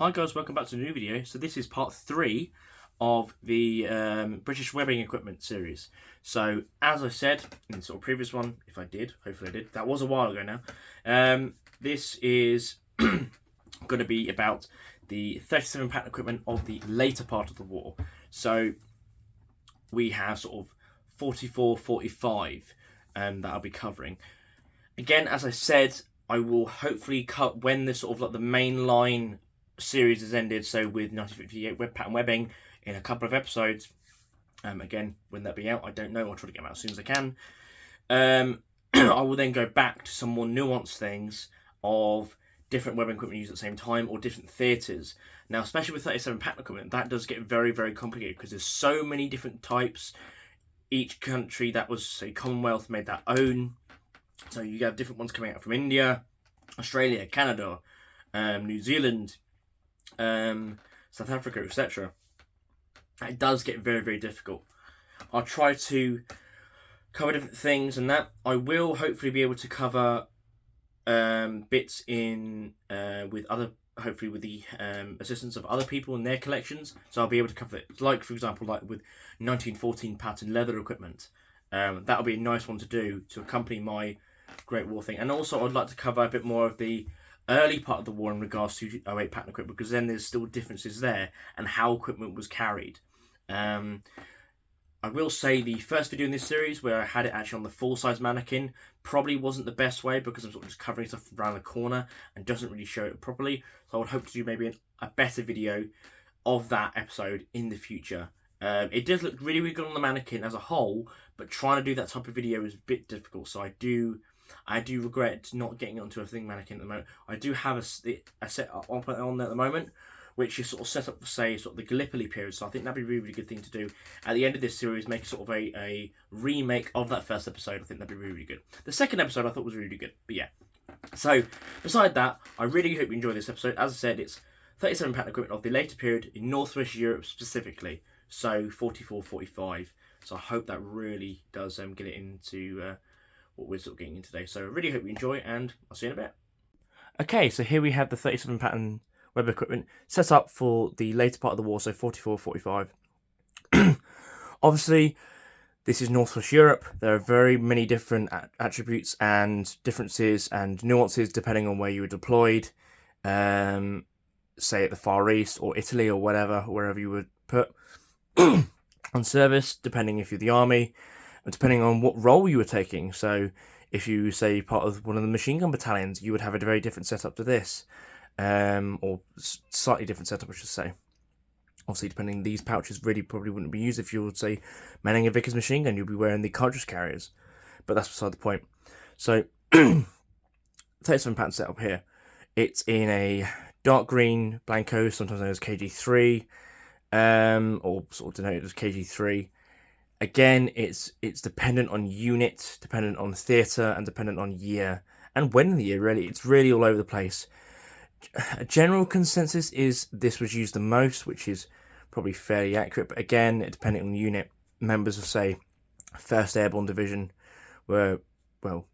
Hi guys, welcome back to a new video. So this is part 3 of the British webbing equipment series. So as I said in the sort of previous one, if I did, hopefully I did, that was a while ago now, this is going to be about the 37 pattern equipment of the later part of the war. So we have sort of 44, 45 that I'll be covering. Again, as I said, I will hopefully cut when the sort of like the main line series has ended, so with 1958 web pattern webbing in a couple of episodes. Again, when that be out, I don't know. I'll try to get them out as soon as I can. I will then go back to some more nuanced things of different webbing equipment used at the same time, or different theatres. Now, especially with 37 pattern equipment, that does get very, very complicated because there's so many different types. Each country that was, say, Commonwealth made their own. So you have different ones coming out from India, Australia, Canada, New Zealand, South Africa, etc. It does get very, very difficult. I'll try to cover different things, and that I will hopefully be able to cover bits in with other, hopefully with the assistance of other people in their collections. So I'll be able to cover it, like for example, like with 1914 pattern leather equipment. That'll be a nice one to do to accompany my Great War thing. And also I'd like to cover a bit more of the early part of the war in regards to 08 pattern equipment, because then there's still differences there and how equipment was carried. I will say the first video in this series where I had it actually on the full-size mannequin probably wasn't the best way, because I'm sort of just covering stuff around the corner and doesn't really show it properly. So I would hope to do maybe a better video of that episode in the future. It does look really, really good on the mannequin as a whole, but trying to do that type of video is a bit difficult. So I do regret not getting onto a thing mannequin at the moment. I do have a set on there at the moment, which is sort of set up for, say, sort of the Gallipoli period. So I think that'd be a really, really good thing to do at the end of this series, make sort of a remake of that first episode. I think that'd be really, really good. The second episode I thought was really good, but yeah. So beside that, I really hope you enjoy this episode. As I said, it's 37 pattern equipment of the later period in North West Europe specifically. So 44, 45. So I hope that really does get it into what we're sort of getting into today. So I really hope you enjoy, and I'll see you in a bit. Okay, so here we have the 37 pattern web equipment set up for the later part of the war, so 44, 45. Obviously, this is Northwest Europe. There are very many different attributes and differences and nuances depending on where you were deployed. Say at the Far East or Italy or whatever, wherever you were put on service, depending if you're the army, and depending on what role you were taking. So if you, say, part of one of the machine gun battalions, you would have a very different setup to this, or slightly different setup, I should say. Obviously, depending, these pouches really probably wouldn't be used if you would, say, manning a Vickers machine gun. You'd be wearing the cartridge carriers, but that's beside the point. So 37 pattern setup here. It's in a dark green Blanco, sometimes known as KG3, or sort of denoted as KG3. Again, it's dependent on unit, dependent on theatre, and dependent on year, and when in the year, really. It's really all over the place. A general consensus is this was used the most, which is probably fairly accurate, but again, depending on the unit, members of, say, 1st Airborne Division were, well,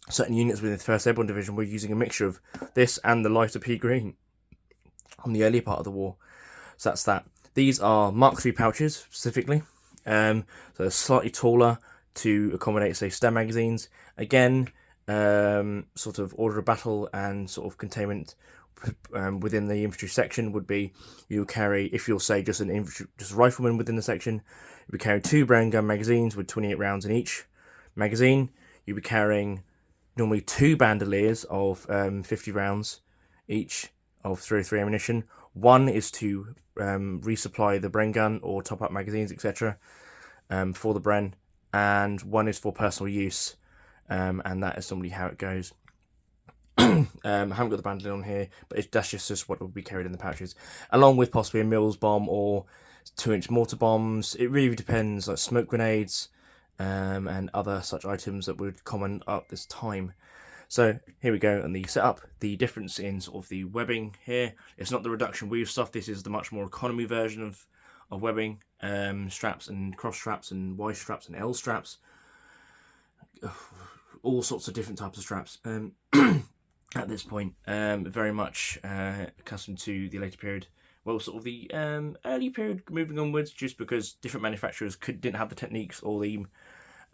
certain units within the 1st Airborne Division were using a mixture of this and the lighter pea green on the earlier part of the war. So that's that. These are Mark III pouches, specifically. So they're slightly taller to accommodate, say, STEM magazines. Again, sort of order of battle and sort of containment within the infantry section would be, you carry, if you're, say, just a rifleman within the section, you'd be carrying 2 Brown gun magazines with 28 rounds in each magazine. You'd be carrying normally 2 bandoliers of 50 rounds each of 303 ammunition. One is to resupply the Bren gun or top up magazines, etc. For the Bren, and one is for personal use, and that is normally how it goes. I haven't got the bandolier on here, but that's just what will be carried in the pouches, along with possibly a Mills bomb or 2-inch mortar bombs. It really depends, like smoke grenades, and other such items that would common up this time. So here we go, and the setup, the difference in sort of the webbing here, it's not the reduction weave stuff. This is the much more economy version of webbing, straps and cross straps and Y straps and L straps, all sorts of different types of straps. at this point. Very much accustomed to the later period. Well, sort of the early period moving onwards, just because different manufacturers didn't have the techniques or the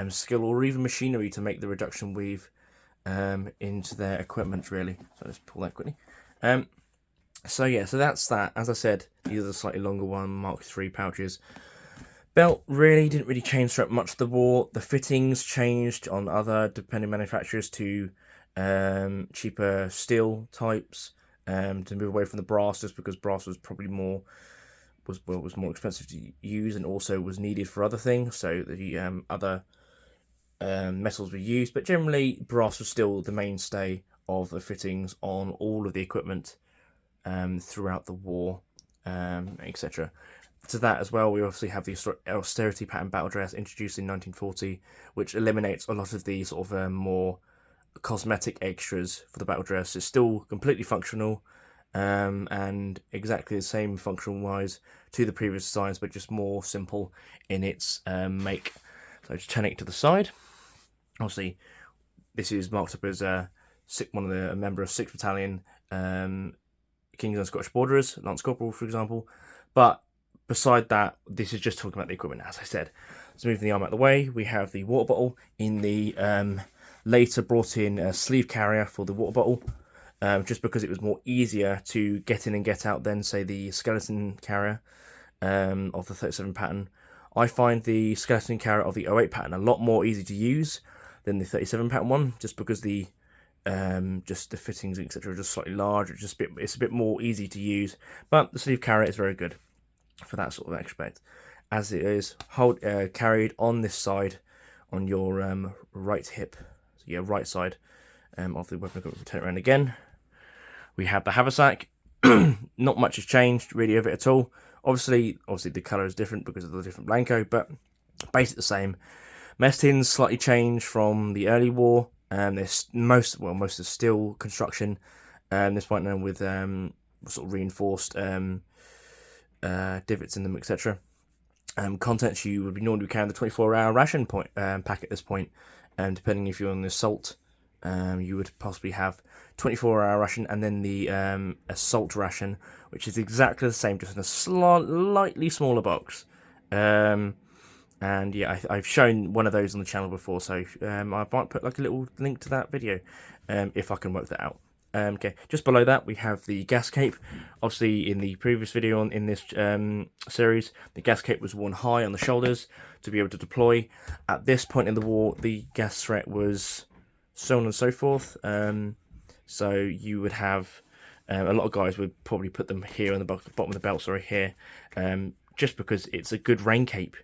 skill or even machinery to make the reduction weave into their equipment, really. So let's pull that quickly. So yeah, so that's that. As I said, these are the slightly longer one, Mark III pouches. Belt really didn't really change throughout much of the war. The fittings changed on other depending manufacturers to cheaper steel types to move away from the brass, just because brass was probably more more expensive to use and also was needed for other things. So the other metals were used, but generally brass was still the mainstay of the fittings on all of the equipment throughout the war, etc. To that as well, we obviously have the austerity pattern battle dress introduced in 1940, which eliminates a lot of the sort of more cosmetic extras for the battle dress. It's still completely functional and exactly the same functional wise to the previous designs, but just more simple in its make. So just turning it to the side. Obviously, this is marked up as a member of 6th Battalion King's and Scottish Borderers, Lance Corporal, for example. But beside that, this is just talking about the equipment, as I said. So moving the arm out of the way, we have the water bottle in the later brought in sleeve carrier for the water bottle, just because it was more easier to get in and get out than, say, the skeleton carrier of the 37 pattern. I find the skeleton carrier of the 08 pattern a lot more easy to use than the 37 pattern one, just because the fittings, etc., are just slightly larger. It's a bit more easy to use, but the sleeve carrier is very good for that sort of aspect, as it is carried on this side on your right hip, so your right side of the weapon equipment. Turn it around again. We have the haversack. Not much has changed really of it at all. Obviously the colour is different because of the different blanco, but basically the same. Mess tins slightly changed from the early war. There's most of steel construction. This point now with sort of reinforced divots in them, etc. Contents you would normally carrying the 24-hour ration pack at this point, and depending if you're on the assault, you would possibly have 24-hour ration and then the assault ration, which is exactly the same, just in a slightly smaller box. And yeah, I've shown one of those on the channel before, so I might put like a little link to that video if I can work that out. Okay, just below that we have the gas cape. Obviously, in the previous video in this series, the gas cape was worn high on the shoulders to be able to deploy. At this point in the war, the gas threat was so on and so forth. So you would have a lot of guys would probably put them here on the bottom of the belt, sorry, here, just because it's a good rain cape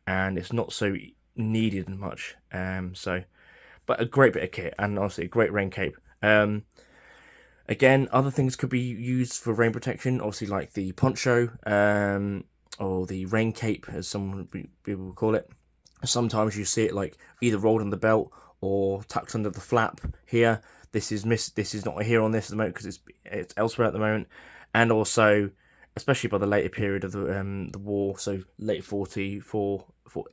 and it's not so needed much. But a great bit of kit and obviously a great rain cape. Again, other things could be used for rain protection, obviously like the poncho or the rain cape, as some people will call it. Sometimes you see it like either rolled on the belt or tucked under the flap here. This is not here on this at the moment because it's elsewhere at the moment, and also especially by the later period of the war, so late 44,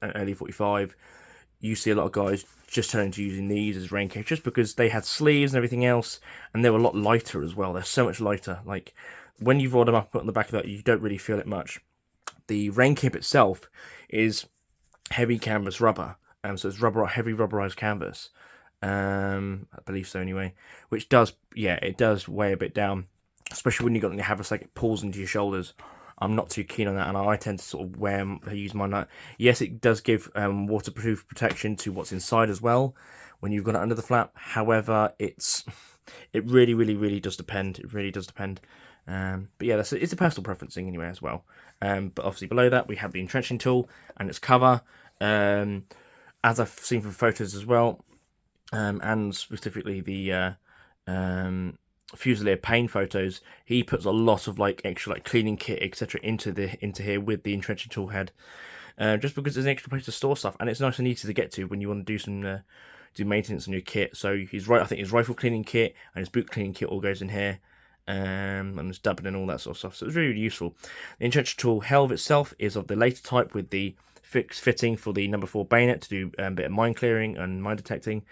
early 45, you see a lot of guys just turning to using these as rain capes just because they had sleeves and everything else, and they were a lot lighter as well. They're so much lighter. Like when you roll them up on the back of that, you don't really feel it much. The rain cape itself is heavy canvas rubber, so it's heavy rubberized canvas. I believe so anyway, which does weigh a bit down, especially when you got on your haversack. It pulls into your shoulders. I'm not too keen on that, and I tend to sort of use my nut. Yes, it does give waterproof protection to what's inside as well when you've got it under the flap. However, it really does depend. It really does depend. But yeah, it's a personal preference thing anyway as well. But obviously below that we have the entrenching tool and its cover, as I've seen from photos as well, and specifically the Fusilier Payne photos. He puts a lot of like extra like cleaning kit etc into here with the entrenching tool head, just because there's an extra place to store stuff, and it's nice and easy to get to when you want to do some do maintenance on your kit. So I think his rifle cleaning kit and his boot cleaning kit all goes in here, and his dubbing and all that sort of stuff. So it's really useful. The entrenching tool helve itself is of the later type with the fixed fitting for the number 4 bayonet to do a bit of mine clearing and mine detecting.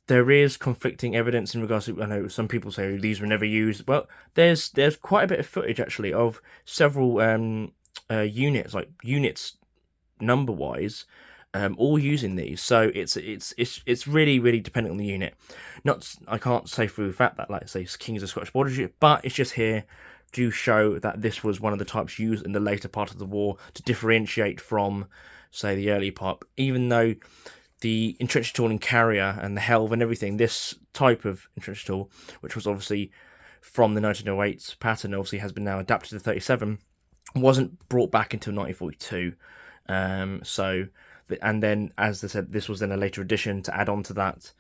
there is conflicting evidence in regards to, I know some people say these were never used. Well, there's quite a bit of footage actually of several units number wise, all using these. So it's really dependent on the unit. Not, I can't say for a fact that, like say, Kings of Scottish Border, but it's just here to show that this was one of the types used in the later part of the war to differentiate from, say, the early part. Even though the entrenching tool and carrier and the helve and everything, this type of entrenching tool, which was obviously from the 1908 pattern, obviously has been now adapted to 37, wasn't brought back until 1942. And then, as I said, this was then a later addition to add on to that,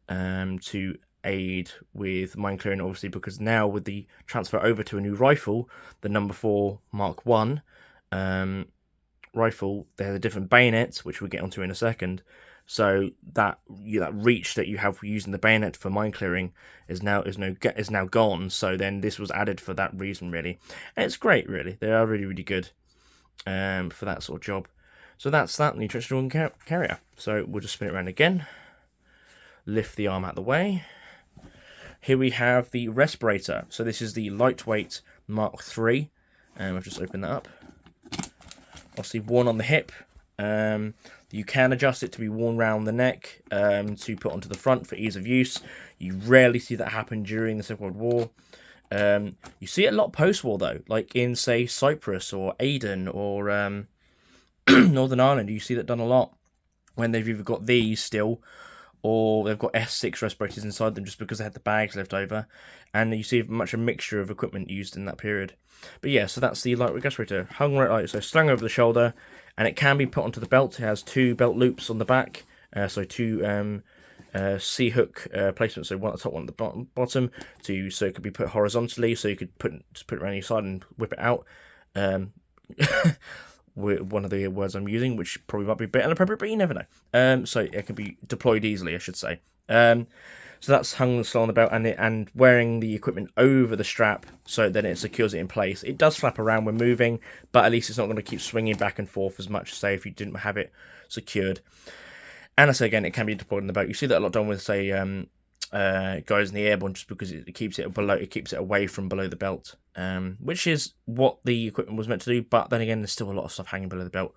to aid with mine clearing, obviously, because now with the transfer over to a new rifle, the number 4 Mark 1 rifle, there's a different bayonet, which we'll get onto in a second. So that reach that you have using the bayonet for mine clearing is now gone. So then this was added for that reason, really, and it's great, really. They are really good for that sort of job. So that's that entrenching tool and carrier. So we'll just spin it around again, lift the arm out of the way. Here we have the Respirator. So this is the lightweight Mark III. I've just opened that up. Obviously worn on the hip. You can adjust it to be worn round the neck, to put onto the front for ease of use. You rarely see that happen during the Second World War. You see it a lot post-war though, like in, say, Cyprus or Aden or Northern Ireland. You see that done a lot when they've either got these still, or they've got S6 respirators inside them just because they had the bags left over, and you see much a mixture of equipment used in that period. But yeah, so that's the lightweight respirator, hung right light, so slung over the shoulder, and it can be put onto the belt. It has 2 belt loops on the back, so 2 C-hook placements, so one at the top, one at the bottom, so it could be put horizontally, so you could put it around your side and whip it out. One of the words I'm using, which probably might be a bit inappropriate, but you never know. So it can be deployed easily, I should say. So that's hung slow on the belt, and wearing the equipment over the strap, so then it secures it in place. It does flap around when moving, but at least it's not going to keep swinging back and forth as much, say, if you didn't have it secured. And I say again, it can be deployed on the belt. You see that a lot done with, say, guys in the airborne, just because it keeps it below, it keeps it away from below the belt, which is what the equipment was meant to do. But then again, there's still a lot of stuff hanging below the belt,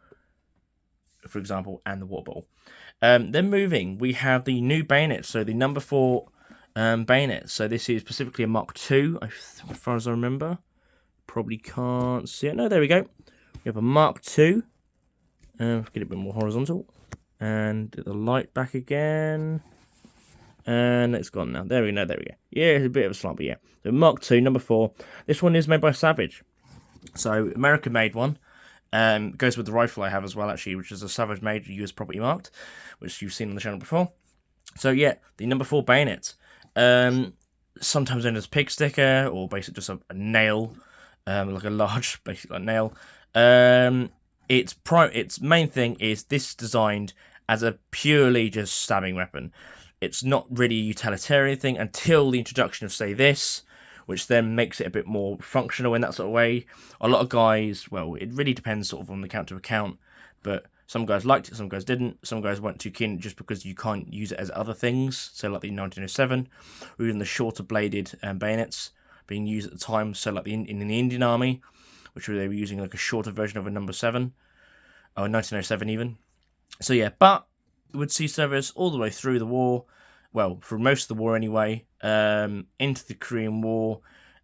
for example, and the water bottle. Then moving, we have the new bayonet, so the number 4 bayonet. So this is specifically a Mark II, as far as I remember. Probably can't see it. No, there we go. We have a Mark II. Get it a bit more horizontal, and the light back again. And it's gone now. There we go. Yeah, it's a bit of a slant, but yeah. So Mark II, number 4. This one is made by Savage. So American made one. Goes with the rifle I have as well, actually, which is a Savage made US property marked, which you've seen on the channel before. So yeah, the number 4 bayonet. Sometimes known as pig sticker, or basically just a nail, like a large, basically like nail. Its main thing is this designed as a purely just stabbing weapon. It's not really a utilitarian thing until the introduction of, say, this, which then makes it a bit more functional in that sort of way. A lot of guys, well, it really depends sort of on the account to account, but some guys liked it, some guys didn't. Some guys weren't too keen just because you can't use it as other things, so like the 1907, or even the shorter bladed bayonets being used at the time, so like in the Indian Army, which they were using like a shorter version of a number 7, or 1907 even. So yeah, but it would see service all the way through the war, well, for most of the war anyway, into the Korean War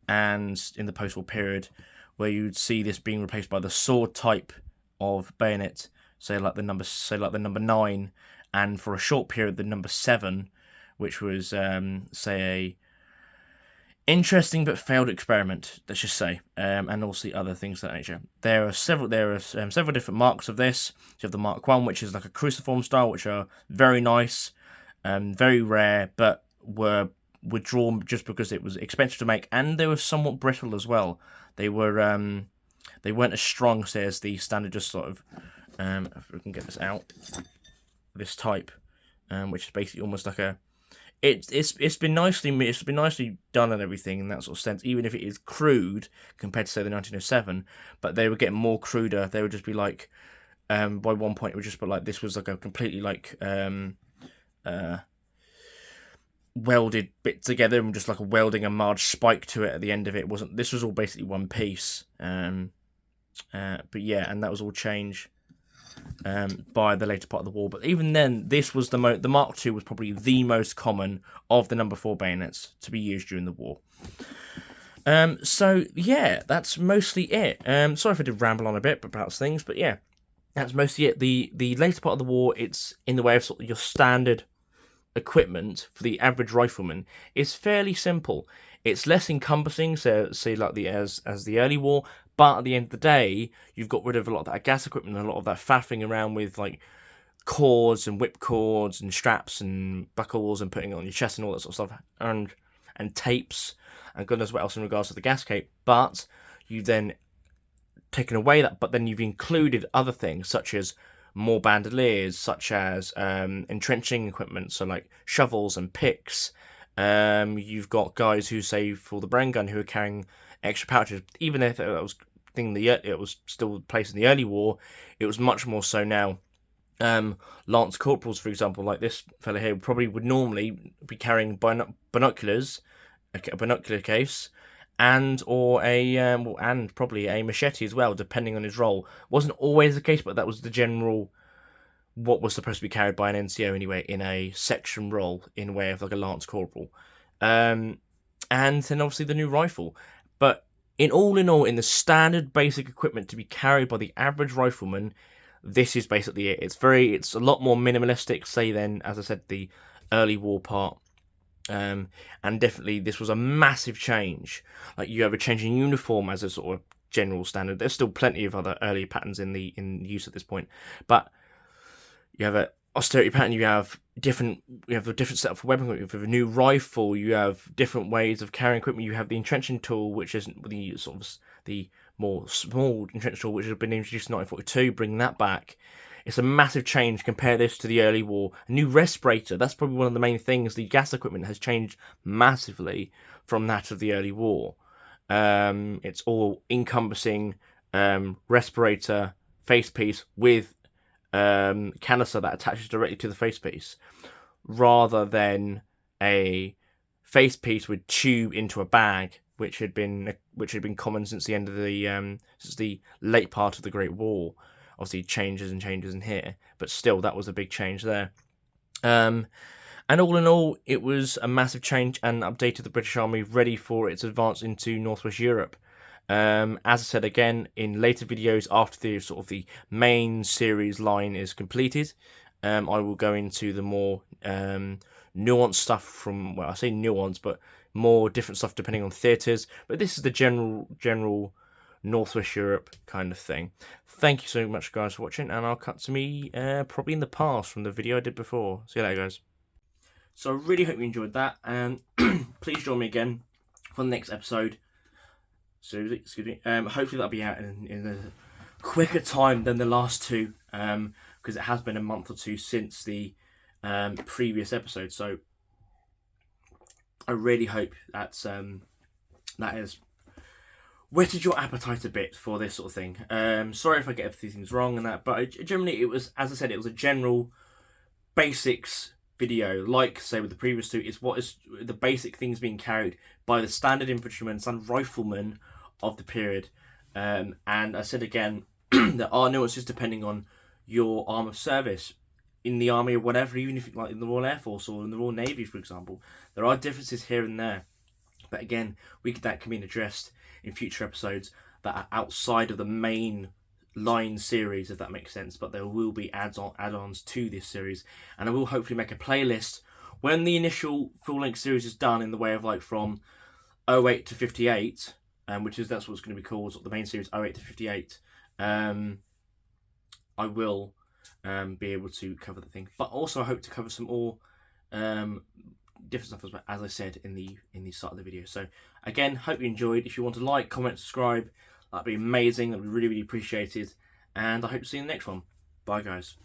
and in the post-war period, where you'd see this being replaced by the sword type of bayonet, say like the number 9, and for a short period the number 7, which was say a interesting but failed experiment, let's just say, and also other things of that nature. There are several different marks of this. You have the Mark 1, which is like a cruciform style, which are very nice, very rare, but were withdrawn just because it was expensive to make, and they were somewhat brittle as well. They weren't as strong, say, as the standard, just sort of, if we can get this out, this type, which is basically almost like a. It's been nicely done and everything in that sort of sense, even if it is crude compared to, say, the 1907. But they were getting more cruder. They would just be like, by one point it would just be like, this was like a completely like welded bit together and just like welding a large spike to it at the end of it. This was all basically one piece. But yeah, and that was all changed by the later part of the war. But even then, this was the Mark II was probably the most common of the number 4 bayonets to be used during the war. So yeah, that's mostly it. Sorry if I did ramble on a bit about things, but yeah, that's mostly it. The later part of the war, it's in the way of sort of your standard equipment for the average rifleman is fairly simple. It's less encompassing, so say like as the early war, but at the end of the day, you've got rid of a lot of that gas equipment and a lot of that faffing around with like cords and whip cords and straps and buckles and putting it on your chest and all that sort of stuff, and tapes and goodness what else in regards to the gas cape. But you've then taken away that, but then you've included other things such as more bandoliers, such as entrenching equipment, so like shovels and picks. You've got guys who say for the brain gun who are carrying extra pouches, even if that was it was still placed in the early war, it was much more so now. Lance corporals, for example, like this fella here, probably would normally be carrying binoculars, a binocular case, and probably a machete as well, depending on his role. Wasn't always the case, but that was the general what was supposed to be carried by an NCO anyway in a section role in way of like a lance corporal. And then obviously the new rifle. But in all, in the standard basic equipment to be carried by the average rifleman, this is basically it. It's a lot more minimalistic, say, than, as I said, the early war part. And definitely this was a massive change. Like, you have a change in uniform as a sort of general standard. There's still plenty of other early patterns in use at this point, but you have a austerity pattern. You have a different setup for weapon equipment. You have a new rifle. You have different ways of carrying equipment. You have the entrenching tool, which isn't the sort of the more small entrenching tool, which has been introduced in 1942. Bringing that back, it's a massive change. Compare this to the early war. A new respirator. That's probably one of the main things. The gas equipment has changed massively from that of the early war. It's all encompassing respirator facepiece with canister that attaches directly to the facepiece, rather than a facepiece with tube into a bag, which had been common since the end of since the late part of the Great War. Obviously, changes in here, but still, that was a big change there. And all in all, it was a massive change and updated the British Army ready for its advance into North West Europe. As I said again, in later videos after the sort of the main series line is completed, I will go into the more nuanced stuff from, well, I say nuanced, but more different stuff depending on theatres. But this is the general Northwest Europe kind of thing. Thank you so much, guys, for watching, and I'll cut to me probably in the past from the video I did before. See you later, guys. So I really hope you enjoyed that, and please join me again for the next episode. So, excuse me. Hopefully that'll be out in a quicker time than the last two, because it has been a month or two since the previous episode. So I really hope that has whetted your appetite a bit for this sort of thing. Sorry if I get a few things wrong and that, but generally it was, as I said, it was a general basics video. Like, say, with the previous two, it's what is the basic things being carried by the standard infantryman, standard rifleman of the period. And I said again, there are nuances depending on your arm of service in the army or whatever, even if like in the Royal Air Force or in the Royal Navy, for example. There are differences here and there, but again, that can be addressed in future episodes that are outside of the main line series, if that makes sense. But there will be add-ons to this series, and I will hopefully make a playlist when the initial full-length series is done, in the way of like from 08 to 58, that's what's going to be called, the main series 08 to 58. I will be able to cover the thing, but also I hope to cover some more different stuff, as I said in the start of the video. So again, hope you enjoyed. If you want to like, comment, subscribe, that'd be amazing. That'd be really, really appreciated, and I hope to see you in the next one. Bye, guys.